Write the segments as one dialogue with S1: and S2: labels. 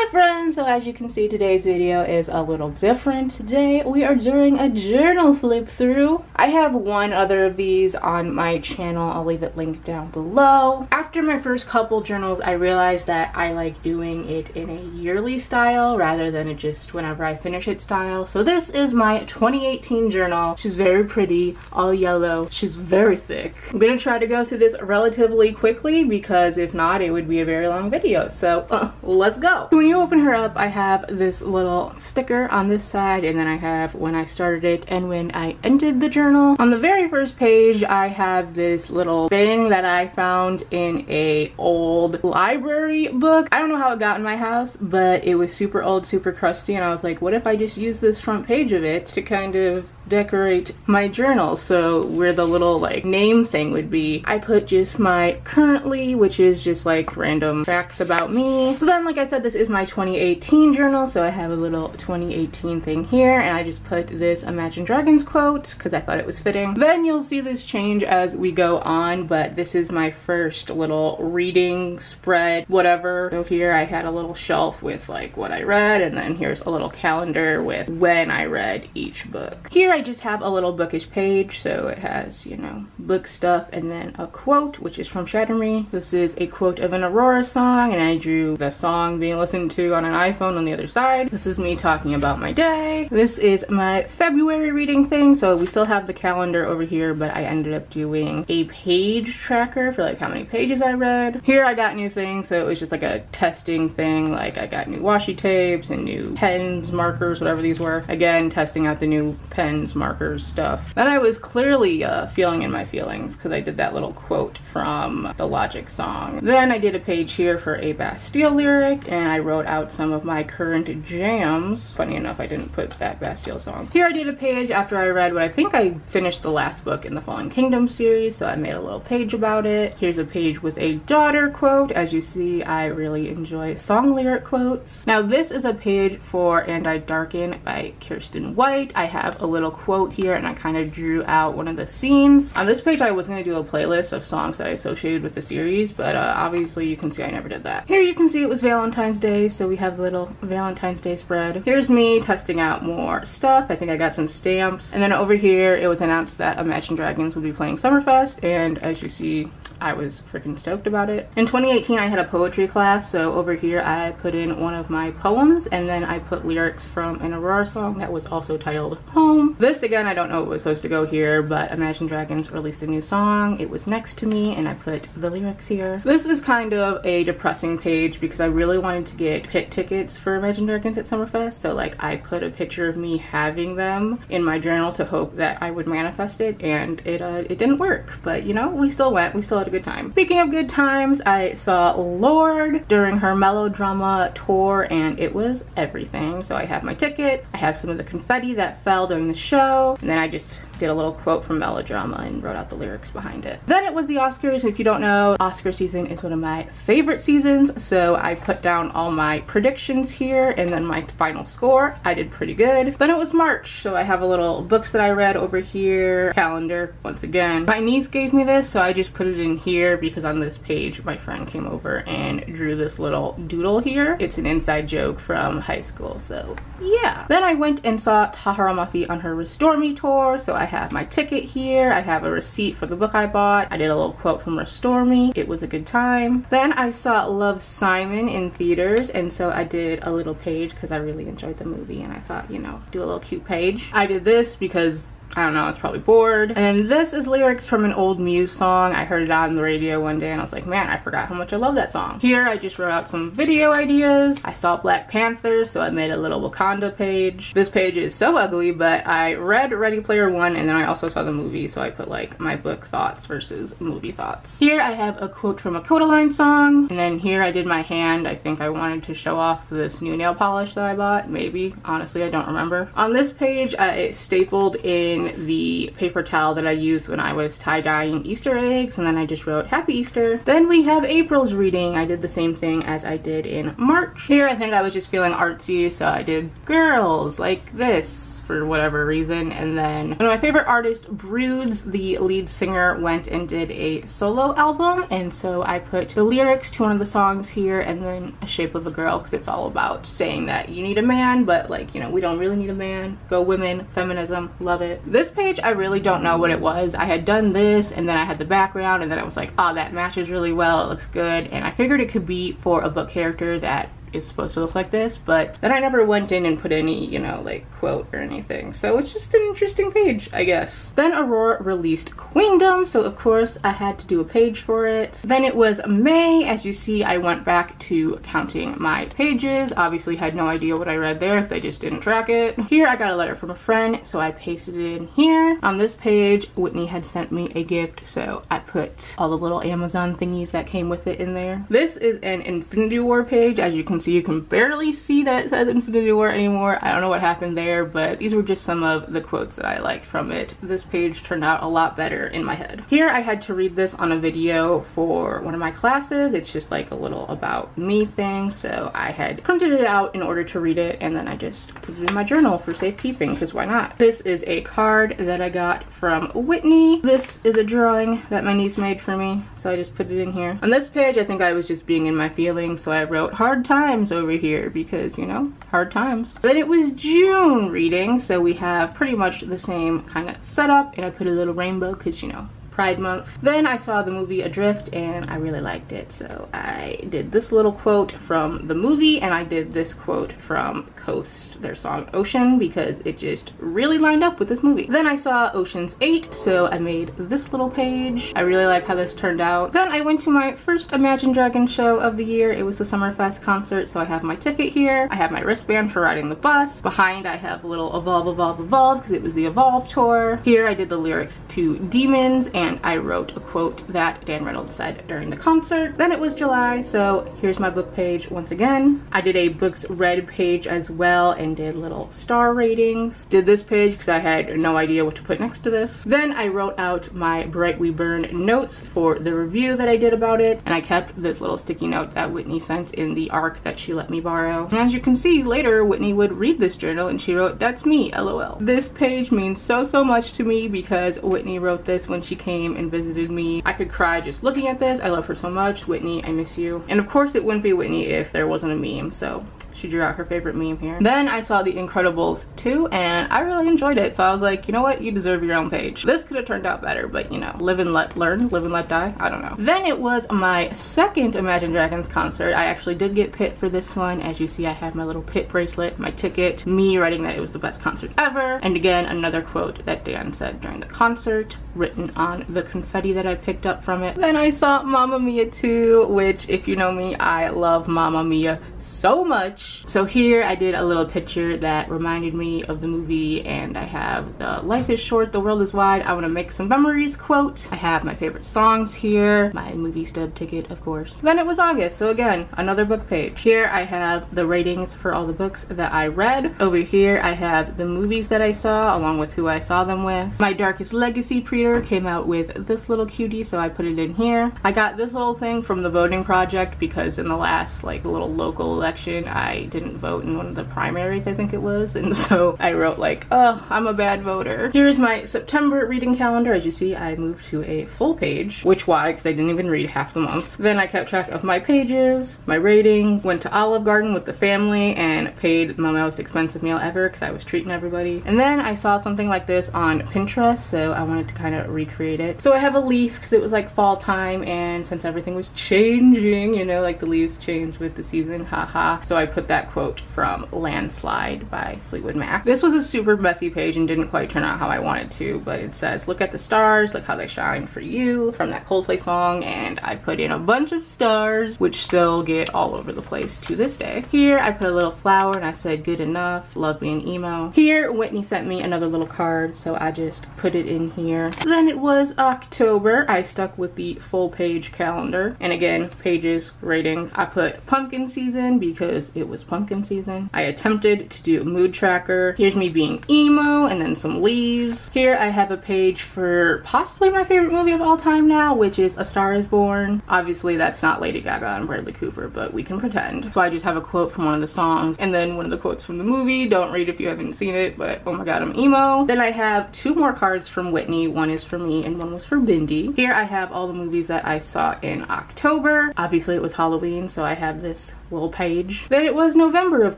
S1: Hi friends, so as you can see, today's video is a little different. Today we are doing a journal flip through. I have one other of these on my channel. I'll leave it linked down below. After my first couple journals, I realized that I like doing it in a yearly style rather than just whenever I finish it style. So this is my 2018 journal. She's very pretty, all yellow. She's very thick. I'm gonna try to go through this relatively quickly because if not, it would be a very long video. So let's go. When you open her up, I have this little sticker on this side, and then I have when I started it and when I ended the journal. On the very first page, I have this little thing that I found in a old library book. I don't know how it got in my house, but it was super old, super crusty, and I was like, what if I just use this front page of it to kind of decorate my journal? So where the little like name thing would be, I put just my currently, which is just like random facts about me. So then, like I said, this is my 2018 journal, so I have a little 2018 thing here, and I just put this Imagine Dragons quote because I thought it was fitting. Then you'll see this change as we go on, but this is my first little reading spread, whatever. So here I had a little shelf with like what I read, and then here's a little calendar with when I read each book. Here I just have a little bookish page, so it has, you know, book stuff, and then a quote, which is from Shatter Me. This is a quote of an Aurora song, and I drew the song being listened to on an iPhone on the other side. This is me talking about my day. This is my February reading thing, so we still have the calendar over here, but I ended up doing a page tracker for like how many pages I read. Here I got new things, so it was just like a testing thing, like I got new washi tapes and new pens, markers, whatever these were. Again, testing out the new pens, markers, stuff. Then I was clearly feeling in my feelings because I did that little quote from the Logic song. Then I did a page here for a Bastille lyric, and I wrote out some of my current jams. Funny enough, I didn't put that Bastille song. Here I did a page after I read what I think I finished the last book in the Fallen Kingdom series, so I made a little page about it. Here's a page with a daughter quote. As you see, I really enjoy song lyric quotes. Now this is a page for And I Darken by Kirsten White. I have a little quote here, and I kind of drew out one of the scenes. On this page I was going to do a playlist of songs that I associated with the series, but obviously you can see I never did that. Here you can see it was Valentine's Day, so we have a little Valentine's Day spread. Here's me testing out more stuff. I think I got some stamps, and then over here it was announced that Imagine Dragons would be playing Summerfest, and as you see, I was freaking stoked about it. In 2018 I had a poetry class, so over here I put in one of my poems, and then I put lyrics from an Aurora song that was also titled Home. This again, I don't know what was supposed to go here, but Imagine Dragons released a new song. It was next to me, and I put the lyrics here. This is kind of a depressing page because I really wanted to get pit tickets for Imagine Dragons at Summerfest, so like I put a picture of me having them in my journal to hope that I would manifest it, and it didn't work, but you know, we still went. We still had a good time. Speaking of good times, I saw Lorde during her melodrama tour, and it was everything. So I have my ticket, I have some of the confetti that fell during the show, and then I just did a little quote from melodrama and wrote out the lyrics behind it. Then it was the Oscars. If you don't know, Oscar season is one of my favorite seasons, so I put down all my predictions here and then my final score. I did pretty good. Then it was March, so I have a little books that I read over here, calendar once again. My niece gave me this, so I just put it in here because on this page my friend came over and drew this little doodle here. It's an inside joke from high school, so yeah. Then I went and saw Tahara Mafi on her Restore Me tour, so I have my ticket here. I have a receipt for the book I bought. I did a little quote from Restore Me. It was a good time. Then I saw Love, Simon in theaters, and so I did a little page because I really enjoyed the movie, and I thought, you know, do a little cute page. I did this because I don't know, I was probably bored. And this is lyrics from an old Muse song. I heard it on the radio one day and I was like, man, I forgot how much I love that song. Here I just wrote out some video ideas. I saw Black Panther, so I made a little Wakanda page. This page is so ugly, but I read Ready Player One, and then I also saw the movie, so I put like my book thoughts versus movie thoughts. Here I have a quote from a Kodaline song, and then here I did my hand. I think I wanted to show off this new nail polish that I bought, maybe. Honestly, I don't remember. On this page, I stapled in the paper towel that I used when I was tie-dyeing Easter eggs, and then I just wrote Happy Easter. Then we have April's reading. I did the same thing as I did in March. Here I think I was just feeling artsy, so I did girls like this for whatever reason. And then one of my favorite artists, Broods, the lead singer, went and did a solo album, and so I put the lyrics to one of the songs here and then A Shape of a Girl, because it's all about saying that you need a man, but like, you know, we don't really need a man. Go women, feminism, love it. This page, I really don't know what it was. I had done this and then I had the background and then I was like, oh, that matches really well, it looks good, and I figured it could be for a book character that is supposed to look like this, but then I never went in and put any, you know, like quote or anything, so it's just an interesting page, I guess. Then Aurora released Queendom, so of course I had to do a page for it. Then it was May. As you see, I went back to counting my pages. Obviously had no idea what I read there because I just didn't track it. Here I got a letter from a friend, so I pasted it in here. On this page, Whitney had sent me a gift, so I put all the little Amazon thingies that came with it in there. This is an Infinity War page. As you can see, you can barely see that it says Infinity War anymore. I don't know what happened there, but these were just some of the quotes that I liked from it. This page turned out a lot better in my head. Here I had to read this on a video for one of my classes. It's just like a little about me thing, so I had printed it out in order to read it, and then I just put it in my journal for safekeeping, because why not? This is a card that I got from Whitney. This is a drawing that my niece made for me, so I just put it in here. On this page, I think I was just being in my feelings, so I wrote hard times over here because, you know, hard times. Then it was June reading, so we have pretty much the same kind of setup, and I put a little rainbow because, you know, Pride Month. Then I saw the movie Adrift and I really liked it, so I did this little quote from the movie, and I did this quote from Coast, their song Ocean, because it just really lined up with this movie. Then I saw Ocean's 8, so I made this little page. I really like how this turned out. Then I went to my first Imagine Dragons show of the year. It was the Summerfest concert, so I have my ticket here. I have my wristband for riding the bus. Behind I have a little Evolve, Evolve, Evolve, because it was the Evolve tour. Here I did the lyrics to Demons, and I wrote a quote that Dan Reynolds said during the concert. Then it was July, so here's my book page once again. I did a books read page as well and did little star ratings. Did this page because I had no idea what to put next to this. Then I wrote out my Bright We Burn notes for the review that I did about it, and I kept this little sticky note that Whitney sent in the ARC that she let me borrow. And as you can see, later Whitney would read this journal and she wrote, "That's me, LOL." This page means so much to me because Whitney wrote this when she came and visited me. I could cry just looking at this. I love her so much. Whitney, I miss you. And of course it wouldn't be Whitney if there wasn't a meme, so she drew out her favorite meme here. Then I saw The Incredibles 2 and I really enjoyed it, so I was like, you know what, you deserve your own page. This could have turned out better, but you know, live and let learn, live and let die, I don't know. Then it was my second Imagine Dragons concert. I actually did get Pit for this one. As you see, I have my little Pit bracelet, my ticket, me writing that it was the best concert ever, and again, another quote that Dan said during the concert, written on the confetti that I picked up from it. Then I saw Mamma Mia 2, which, if you know me, I love Mamma Mia so much. So here I did a little picture that reminded me of the movie, and I have the "Life is short, the world is wide, I want to make some memories" quote. I have my favorite songs here, my movie stub ticket, of course. Then it was August, so again, another book page. Here I have the ratings for all the books that I read. Over here I have the movies that I saw, along with who I saw them with. My Darkest Legacy pre-order came out with this little cutie, so I put it in here. I got this little thing from the voting project because in the last like little local election I didn't vote in one of the primaries, I think it was, and so I wrote like, oh, I'm a bad voter. Here's my September reading calendar. As you see, I moved to a full page, which why? Because I didn't even read half the month. Then I kept track of my pages, my ratings, went to Olive Garden with the family and paid my most expensive meal ever because I was treating everybody. And then I saw something like this on Pinterest, so I wanted to kind of recreate it. So I have a leaf because it was like fall time, and since everything was changing, you know, like the leaves change with the season, haha. So I put that quote from Landslide by Fleetwood Mac. This was a super messy page and didn't quite turn out how I wanted to, but it says, "Look at the stars, look how they shine for you," from that Coldplay song, and I put in a bunch of stars, which still get all over the place to this day. Here I put a little flower and I said, "Good enough, love being emo." Here Whitney sent me another little card, so I just put it in here. Then it was October. I stuck with the full page calendar, and again, pages, ratings. I put pumpkin season because it was pumpkin season. I attempted to do a mood tracker. Here's me being emo, and then some leaves. Here I have a page for possibly my favorite movie of all time now, which is A Star is Born. Obviously that's not Lady Gaga and Bradley Cooper, but we can pretend. So I just have a quote from one of the songs, and then one of the quotes from the movie. Don't read if you haven't seen it, but oh my god, I'm emo. Then I have 2 more cards from Whitney. One is for me and one was for Bindi. Here I have all the movies that I saw in October. Obviously it was Halloween, so I have this little page. Then it was November, of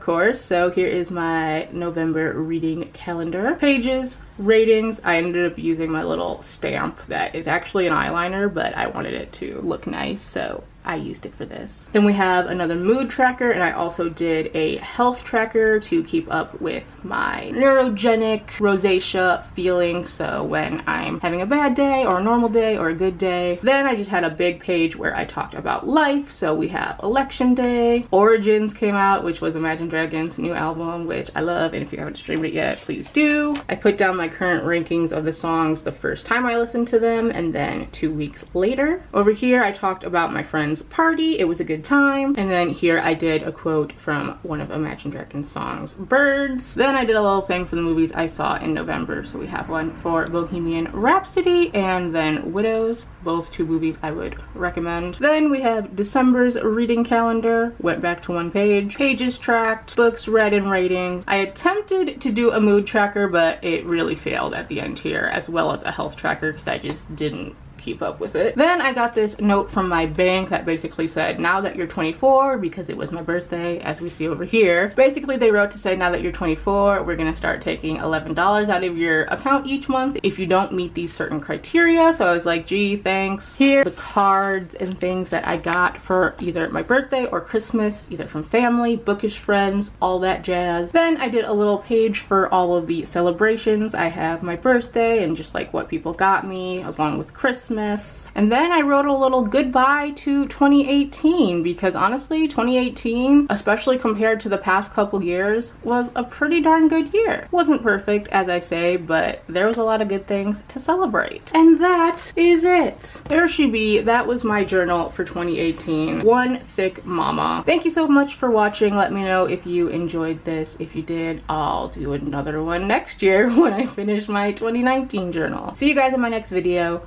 S1: course, so here is my November reading calendar. Pages, ratings. I ended up using my little stamp that is actually an eyeliner, but I wanted it to look nice, so I used it for this. Then we have another mood tracker, and I also did a health tracker to keep up with my neurogenic rosacea feeling, so when I'm having a bad day or a normal day or a good day. Then I just had a big page where I talked about life, so we have election day, Origins came out, which was Imagine Dragons' new album, which I love, and if you haven't streamed it yet, please do. I put down my current rankings of the songs the first time I listened to them, and then 2 weeks later. Over here I talked about my friend's party. It was a good time. And then here I did a quote from one of Imagine Dragons' songs, Birds. Then I did a little thing for the movies I saw in November. So we have one for Bohemian Rhapsody and then Widows, both 2 movies I would recommend. Then we have December's reading calendar, went back to 1 page, pages tracked, books read and rating. I attempted to do a mood tracker, but it really failed at the end here, as well as a health tracker because I just didn't keep up with it. Then I got this note from my bank that basically said, now that you're 24, because it was my birthday, as we see over here. Basically they wrote to say, now that you're 24, we're gonna start taking $11 out of your account each month if you don't meet these certain criteria. So I was like, gee, thanks. Here, the cards and things that I got for either my birthday or Christmas, either from family, bookish friends, all that jazz. Then I did a little page for all of the celebrations. I have my birthday and just like what people got me, along with Christmas. And then I wrote a little goodbye to 2018, because honestly 2018, especially compared to the past couple years, was a pretty darn good year. It wasn't perfect, as I say, but there was a lot of good things to celebrate. And that is it. There she be. That was my journal for 2018. One thick mama. Thank you so much for watching. Let me know if you enjoyed this. If you did, I'll do another one next year when I finish my 2019 journal. See you guys in my next video.